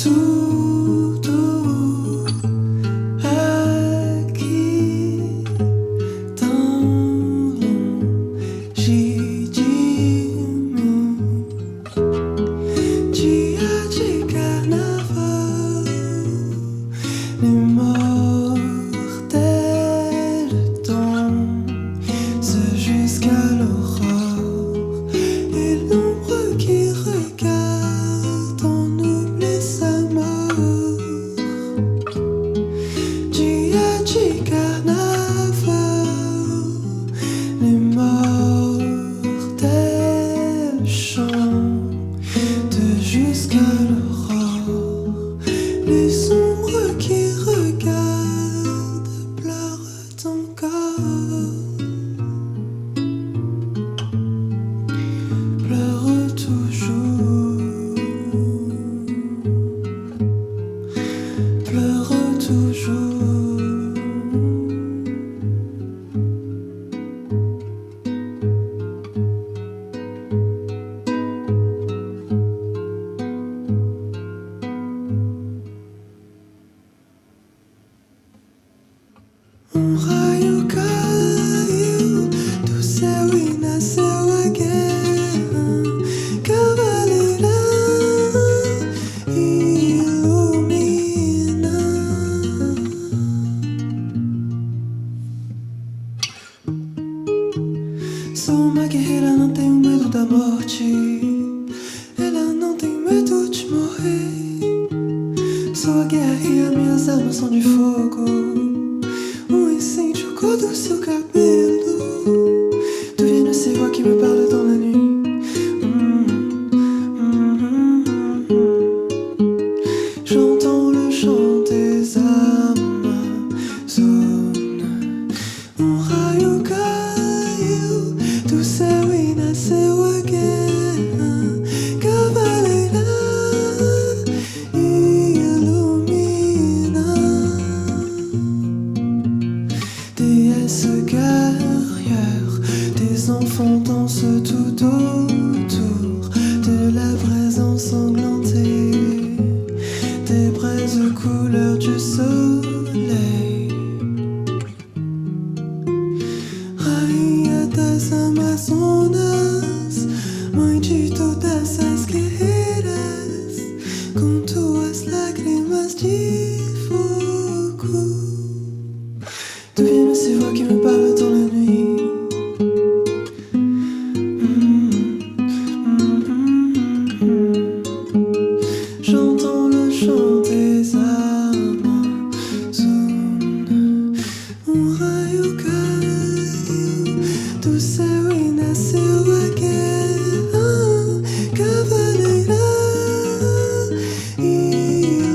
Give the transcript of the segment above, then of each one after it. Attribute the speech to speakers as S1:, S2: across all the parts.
S1: tout aqui tão longe de mim. Dia de carnaval, l'immortel danse jusqu'à l'aurore, et l'ombre qui regarde en oublie sa mort. Dia de carnaval, l'immortel chante jusqu'à l'aurore, les ombres qui regardent pleurent encore, pleurent toujours, pleurent toujours. Raio caiu do céu e nasceu a guerra. Cavaleira ilumina. Sou uma guerreira, não tenho medo da morte. Ela não tem medo de morrer. Sou a guerra e as minhas armas são de fogo. Um incêndio cor do seu cabelo. Tu viens de ces voix qui me parlent dans la nuit. J'entends le chant des Amazones. Raio caiu do céu e nasceu a guerra. Cavaleira ilumina. Déesse guerrière, des enfants dansent tout autour de la braise ensanglantée, des braises couleur du soleil. Rainha das Amazonas, mãe de todas as guerreiras, com tuas lágrimas de fogo. Tu viens de ces voix qui me parlent dans la nuit. J'entends le chant des Amazones. Raio caiu do céu e nasceu a guerra. Cavaleira ilumina.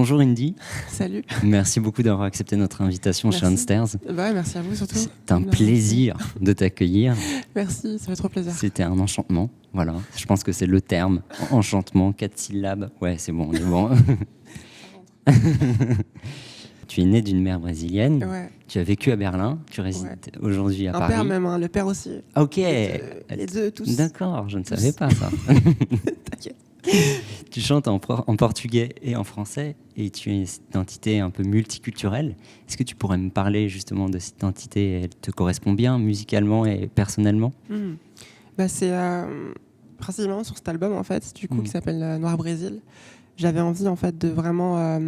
S2: Bonjour Indy.
S3: Salut.
S2: Merci beaucoup d'avoir accepté notre invitation chez Unstairs.
S3: Bah, merci à vous surtout.
S2: C'est un plaisir de t'accueillir.
S3: Merci, ça fait trop plaisir.
S2: C'était un enchantement. Voilà, je pense que c'est le terme. Enchantement, 4 syllabes. Ouais, c'est bon, on est bon. Tu es né d'une mère brésilienne.
S3: Ouais.
S2: Tu as vécu à Berlin. Tu résides aujourd'hui à Paris.
S3: Un père même, hein, le père aussi.
S2: Ok.
S3: Les deux, tous.
S2: D'accord, je ne savais pas ça.
S3: T'inquiète.
S2: Tu chantes en portugais et en français et tu as une identité un peu multiculturelle. Est-ce que tu pourrais me parler justement de cette identité? Elle te correspond bien musicalement et personnellement?
S3: Bah, c'est principalement sur cet album en fait, du coup, qui s'appelle Noir Brésil. J'avais envie en fait de vraiment,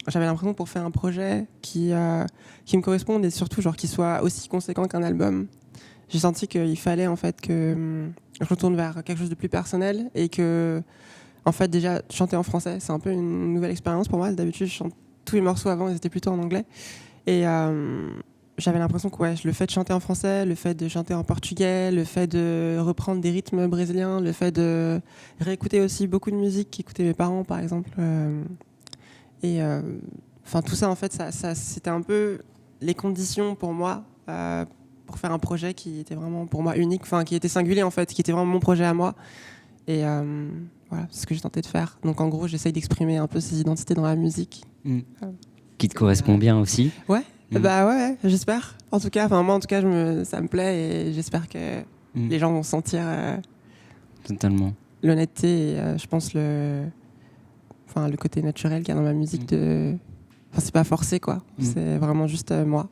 S3: j'avais l'impression pour faire un projet qui me corresponde et surtout genre qui soit aussi conséquent qu'un album. J'ai senti qu'il fallait en fait que je retourne vers quelque chose de plus personnel et que en fait déjà chanter en français c'est un peu une nouvelle expérience pour moi. D'habitude je chante tous les morceaux avant ils étaient plutôt en anglais et j'avais l'impression que le fait de chanter en français, le fait de chanter en portugais, le fait de reprendre des rythmes brésiliens, le fait de réécouter aussi beaucoup de musique qu'écoutaient mes parents par exemple enfin tout ça en fait ça c'était un peu les conditions pour moi pour faire un projet qui était vraiment pour moi unique, enfin qui était singulier en fait, qui était vraiment mon projet à moi et voilà, c'est ce que j'ai tenté de faire. Donc en gros j'essaye d'exprimer un peu ces identités dans la musique.
S2: Qui te correspond bien aussi.
S3: Ouais. Bah ouais, j'espère. En tout cas, moi en tout cas, ça me plaît et j'espère que les gens vont sentir
S2: totalement
S3: l'honnêteté et je pense le côté naturel qu'il y a dans ma musique c'est pas forcé quoi. C'est vraiment juste moi.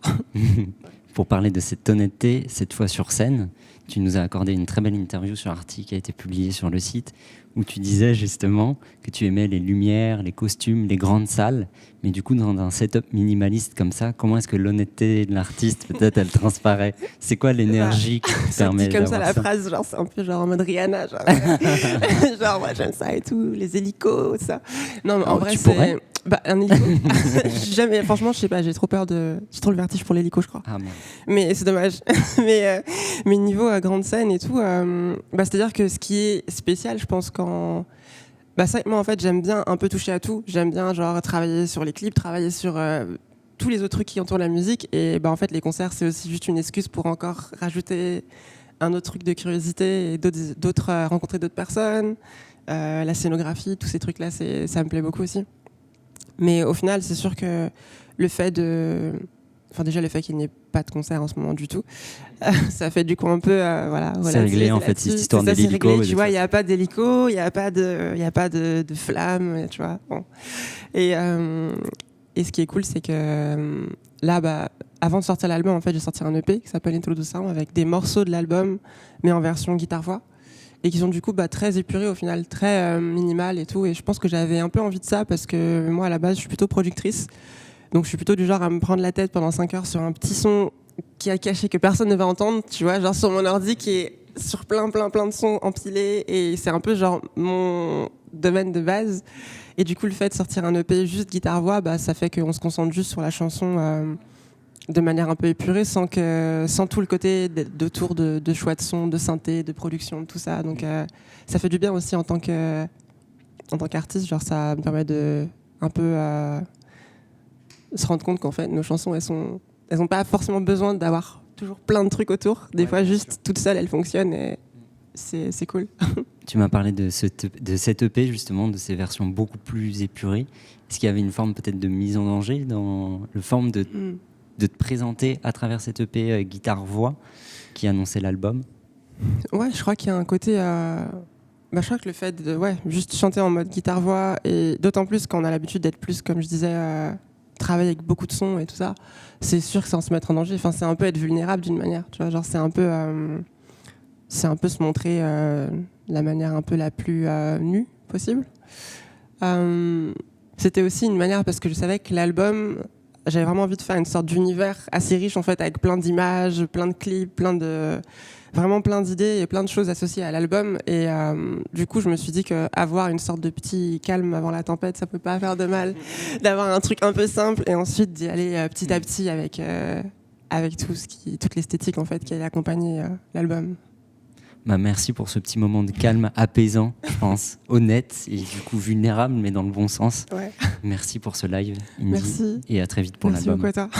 S2: Pour parler de cette honnêteté, cette fois sur scène, tu nous as accordé une très belle interview sur Arty qui a été publiée sur le site où tu disais justement que tu aimais les lumières, les costumes, les grandes salles. Mais du coup, dans un setup minimaliste comme ça, comment est-ce que l'honnêteté de l'artiste, peut-être, elle transparaît? C'est quoi l'énergie qui te permet
S3: comme
S2: d'avoir
S3: ça la phrase, genre c'est un peu genre en mode Rihanna, genre, genre moi j'aime ça et tout, les hélicos, ça. Non, mais en vrai c'est... un hélico. Jamais, franchement, je sais pas, j'ai trop le vertige pour l'hélico, je crois.
S2: Ah,
S3: mais c'est dommage. mais niveau grande scène et tout, c'est-à-dire que ce qui est spécial, je pense, quand... moi, en fait, j'aime bien un peu toucher à tout. J'aime bien, genre, travailler sur les clips, travailler sur tous les autres trucs qui entourent la musique. Et en fait, les concerts, c'est aussi juste une excuse pour encore rajouter un autre truc de curiosité et rencontrer d'autres personnes. La scénographie, tous ces trucs-là, ça me plaît beaucoup aussi. Mais au final, c'est sûr que le fait qu'il n'y ait pas de concert en ce moment du tout, ça fait du coup un peu
S2: c'est réglé en fait, cette histoire d'hélico.
S3: Tu vois, il n'y a pas d'hélico, il n'y a pas de flamme, tu vois. Bon. Et ce qui est cool, c'est que là, avant de sortir l'album, en fait, j'ai sorti un EP qui s'appelle Introdução avec des morceaux de l'album, mais en version guitare-voix. Et qui sont du coup très épurés au final, très minimal et tout. Et je pense que j'avais un peu envie de ça parce que moi à la base je suis plutôt productrice. Donc je suis plutôt du genre à me prendre la tête pendant 5 heures sur un petit son qui est caché que personne ne va entendre, tu vois, genre sur mon ordi qui est sur plein de sons empilés et c'est un peu genre mon domaine de base. Et du coup le fait de sortir un EP juste guitare-voix, ça fait qu'on se concentre juste sur la chanson de manière un peu épurée sans tout le côté d'autour de choix de son, de synthé, de production, de tout ça. Donc ça fait du bien aussi en tant qu'artiste, genre ça me permet de un peu se rendre compte qu'en fait nos chansons elles ont pas forcément besoin d'avoir toujours plein de trucs autour. Des fois juste toute seule elles fonctionnent et c'est cool.
S2: Tu m'as parlé de cette EP justement, de ces versions beaucoup plus épurées. Est-ce qu'il y avait une forme peut-être de mise en danger dans le forme de te présenter à travers cette EP guitare-voix qui annonçait l'album?
S3: Ouais, je crois qu'il y a un côté... je crois que le fait de juste chanter en mode guitare-voix, et d'autant plus quand on a l'habitude d'être plus, comme je disais, travailler avec beaucoup de sons et tout ça, c'est sûr que c'est en se mettre en danger. Enfin, c'est un peu être vulnérable d'une manière. Tu vois, genre c'est un peu se montrer la manière un peu la plus nue possible. C'était aussi une manière parce que je savais que l'album... J'avais vraiment envie de faire une sorte d'univers assez riche en fait, avec plein d'images, plein de clips, vraiment plein d'idées et plein de choses associées à l'album. Et du coup, je me suis dit qu'avoir une sorte de petit calme avant la tempête, ça peut pas faire de mal. D'avoir un truc un peu simple et ensuite d'y aller petit à petit avec toute l'esthétique en fait qui allait accompagner l'album.
S2: Bah, merci pour ce petit moment de calme apaisant, je pense, honnête et du coup vulnérable, mais dans le bon sens.
S3: Ouais.
S2: Merci pour ce live, Indy,
S3: Merci.
S2: et à très vite pour
S3: Merci
S2: l'album.
S3: beaucoup à toi.